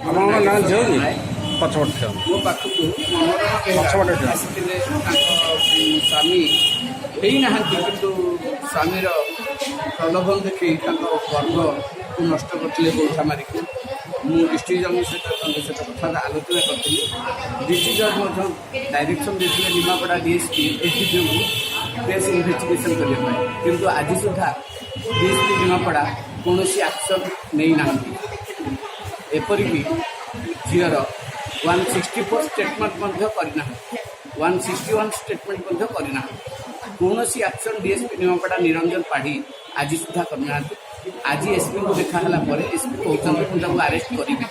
ଆପଣଙ୍କ ନାଁ ଝିଅ କି ପଛପଟ ଝିଅ ମୋ ପାଖକୁ ଆସିଥିଲେ ତାଙ୍କ ସ୍ୱାମୀ ହେଇନାହାନ୍ତି, କିନ୍ତୁ ସ୍ୱାମୀର ପ୍ରଲୋଭନ ଦେଖି ତାଙ୍କ ଗର୍ଭକୁ ନଷ୍ଟ କରିଥିଲେ ଗୋଇଠା ମାରିକି। ମୁଁ ଡିଷ୍ଟ୍ରିକ୍ଟ ଜଜ୍ ସହିତ ତାଙ୍କ ସହିତ କଥାବାର୍ତ୍ତା ଆଲୋଚନା କରିଥିଲି। ଡିଷ୍ଟ୍ରିକ୍ଟ ଜଜ୍ ମଧ୍ୟ ଡାଇରେକ୍ସନ୍ ଦେଇଥିଲେ ନିମାପଡ଼ା ଡିଏସ୍ପି ଏସ୍ଡିପିଓକୁ କେସ୍ ଇନଭେଷ୍ଟିଗେସନ୍ କରିବା ପାଇଁ, କିନ୍ତୁ ଆଜି ସୁଦ୍ଧା ଡିଏସ୍ପି ନିମାପଡ଼ା କୌଣସି ଆକ୍ସନ୍ ନେଇନାହାନ୍ତି। ଏପରିକି ଝିଅର 164 ଷ୍ଟେଟମେଣ୍ଟ ମଧ୍ୟ କରିନାହାନ୍ତି, 161 ଷ୍ଟେଟମେଣ୍ଟ ମଧ୍ୟ କରିନାହାନ୍ତି। କୌଣସି ଆକ୍ସନ୍ ଡିଏସ୍ପି ନିମାପଡ଼ା ନିରଞ୍ଜନ ପାଢ଼ୀ ଆଜି ସୁଦ୍ଧା କରିନାହାନ୍ତି। ଆଜି ଏସ୍ପିଙ୍କୁ ଦେଖା ହେଲା ପରେ ଏସ୍ପି କହୁଛନ୍ତି ମୁଁ ତାଙ୍କୁ ଆରେଷ୍ଟ କରିବି,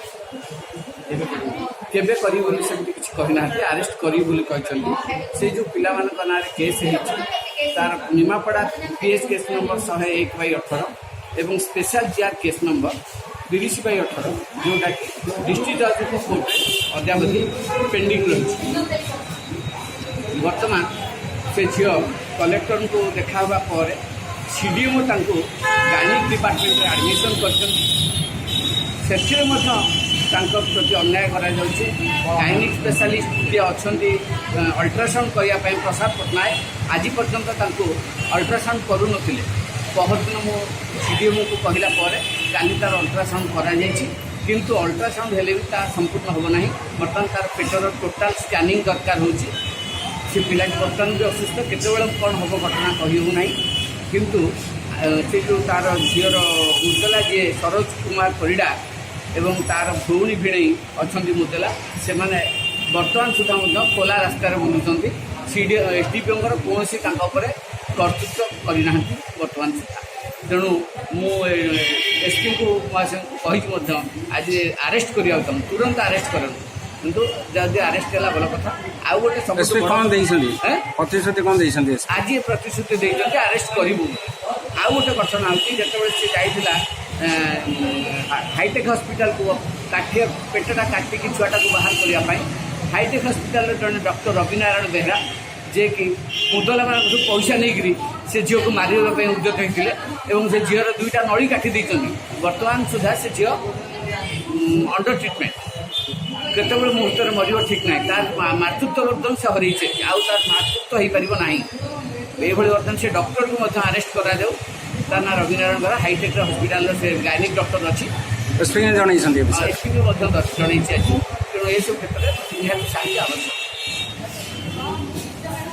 କେବେ କରିବି ବୋଲି ସେମିତି କିଛି କହିନାହାନ୍ତି। ଆରେଷ୍ଟ କରିବି ବୋଲି କହିଛନ୍ତି। ସେ ଯେଉଁ ପିଲାମାନଙ୍କ ନାଁରେ କେସ୍ ହେଇଛି ତାର ନିମାପଡ଼ା ପିଏସ୍ କେସ୍ ନମ୍ବର 101/18 ଏବଂ ସ୍ପେଶାଲ ଜିଆର୍ କେସ୍ ନମ୍ବର 30/18, ଯେଉଁଟାକି ଡିଷ୍ଟ୍ରିକ୍ଟ ଜଜ୍ଙ୍କ କୋର୍ଟରେ ଅଦ୍ୟାବଧି ପେଣ୍ଡିଂ ରହିଛି। ବର୍ତ୍ତମାନ ସେ ଝିଅ କଲେକ୍ଟରଙ୍କୁ ଦେଖା ହେବା ପରେ ସିଡିଏମ୍ଓ ତାଙ୍କୁ ଗାଇନିକ୍ ଡିପାର୍ଟମେଣ୍ଟରେ ଆଡ଼ମିସନ୍ କରିଛନ୍ତି। ସେଥିରେ ମଧ୍ୟ ତାଙ୍କ ପ୍ରତି ଅନ୍ୟାୟ କରାଯାଉଛି। ଗାଇନିକ୍ ସ୍ପେଶାଲିଷ୍ଟ ଯିଏ ଅଛନ୍ତି ଅଲ୍ଟ୍ରାସାଉଣ୍ଡ କରିବା ପାଇଁ ପ୍ରସାଦ ପଟ୍ଟନାୟକ, ଆଜି ପର୍ଯ୍ୟନ୍ତ ତାଙ୍କୁ ଅଲ୍ଟ୍ରାସାଉଣ୍ଡ କରୁନଥିଲେ। ପହରଦିନ ମୁଁ ସିଡିଏମ୍ଓକୁ କହିଲା ପରେ କାଲି ତା'ର ଅଲ୍ଟ୍ରାସାଉଣ୍ଡ କରାଯାଇଛି, କିନ୍ତୁ ଅଲ୍ଟ୍ରାସାଉଣ୍ଡ ହେଲେ ବି ତାହା ସମ୍ପୂର୍ଣ୍ଣ ହେବ ନାହିଁ। ବର୍ତ୍ତମାନ ତା'ର ପେଟର ଟୋଟାଲ୍ ସ୍କାନିଂ ଦରକାର ହେଉଛି। ସେ ପିଲାଟି ବର୍ତ୍ତମାନ ବି ଅସୁସ୍ଥ, କେତେବେଳେ କ'ଣ ହେବ ଘଟଣା କହିହେବ ନାହିଁ। କିନ୍ତୁ ସେ ଯେଉଁ ତା'ର ଝିଅର ମୁଦଲା ଯିଏ ସରୋଜ କୁମାର ପରିଡ଼ା ଏବଂ ତା'ର ଭଉଣୀ ଭିଣେଇ ଅଛନ୍ତି ମୁଦଲା, ସେମାନେ ବର୍ତ୍ତମାନ ସୁଦ୍ଧା ମଧ୍ୟ ଖୋଲା ରାସ୍ତାରେ ବୁଲୁଛନ୍ତି। ଏସ୍ଡିପିଓଙ୍କର କୌଣସି ତାଙ୍କ ଉପରେ କର୍ତ୍ତୃତ୍ୱ କରିନାହାନ୍ତି ବର୍ତ୍ତମାନ ସୁଦ୍ଧା। ତେଣୁ ମୁଁ ଏସ୍ପିଙ୍କୁ କହିଛି ମଧ୍ୟ ଆଜି ଆରେଷ୍ଟ କରିବାକୁ ଚାହୁଁ, ତୁରନ୍ତ ଆରେଷ୍ଟ କରନ୍ତୁ, କିନ୍ତୁ ଯଦି ଆରେଷ୍ଟ ହେଲା ଭଲ କଥା। ଆଉ ଗୋଟେ କ'ଣ ଦେଇଛନ୍ତି ପ୍ରତିଶ୍ରୁତି କ'ଣ ଦେଇଛନ୍ତି? ଆଜି ପ୍ରତିଶ୍ରୁତି ଦେଇଛନ୍ତି ଆରେଷ୍ଟ କରିବୁ। ଆଉ ଗୋଟେ ଘଟଣା ହେଉଛି, ଯେତେବେଳେ ସେ ଯାଇଥିଲା ହାଇଟେକ୍ ହସ୍ପିଟାଲକୁ ପେଟଟା କାଟିକି ଛୁଆଟାକୁ ବାହାର କରିବା ପାଇଁ, ହାଇଟେକ୍ ହସ୍ପିଟାଲର ଜଣେ ଡକ୍ଟର ରବିନାରାୟଣ ବେହେରା, ଯିଏକି ମୁଦଲାମାନଙ୍କଠୁ ପଇସା ନେଇକରି ସେ ଝିଅକୁ ମାରିବା ପାଇଁ ଉଦ୍ୟତ ହୋଇଥିଲେ ଏବଂ ସେ ଝିଅର 2ଟା ନଳି କାଟି ଦେଇଛନ୍ତି। ବର୍ତ୍ତମାନ ସୁଦ୍ଧା ସେ ଝିଅ ଅଣ୍ଡର ଟ୍ରିଟମେଣ୍ଟ, କେତେବେଳେ ମୁହୂର୍ତ୍ତରେ ମରିବ ଠିକ୍ ନାହିଁ। ତାର ମାତୃତ୍ୱ ବର୍ତ୍ତମାନ ସେ ହରେଇছে, ଆଉ ତାର ମାତୃତ୍ୱ ହୋଇପାରିବ ନାହିଁ। ଏଇଭଳି ବର୍ତ୍ତମାନ ସେ ଡକ୍ଟରକୁ ମଧ୍ୟ ଆରେଷ୍ଟ କରାଯାଉ। ତା ନାଁ ରବିନାରାୟଣ ବେହେରା, ହାଇଟେକ୍ ହସ୍ପିଟାଲର ସେ ଗାଇନିକ୍ ଡକ୍ଟର ଅଛି। ଏସ୍ପିଙ୍କୁ ଜଣାଇଛନ୍ତି? ଏସ୍ପିଙ୍କୁ ମଧ୍ୟ ଜଣାଇଛି ଆଜି। ତେଣୁ ଏସବୁ କ୍ଷେତ୍ରରେ ନିହାତି ସାହାଯ୍ୟ ଆବଶ୍ୟକ।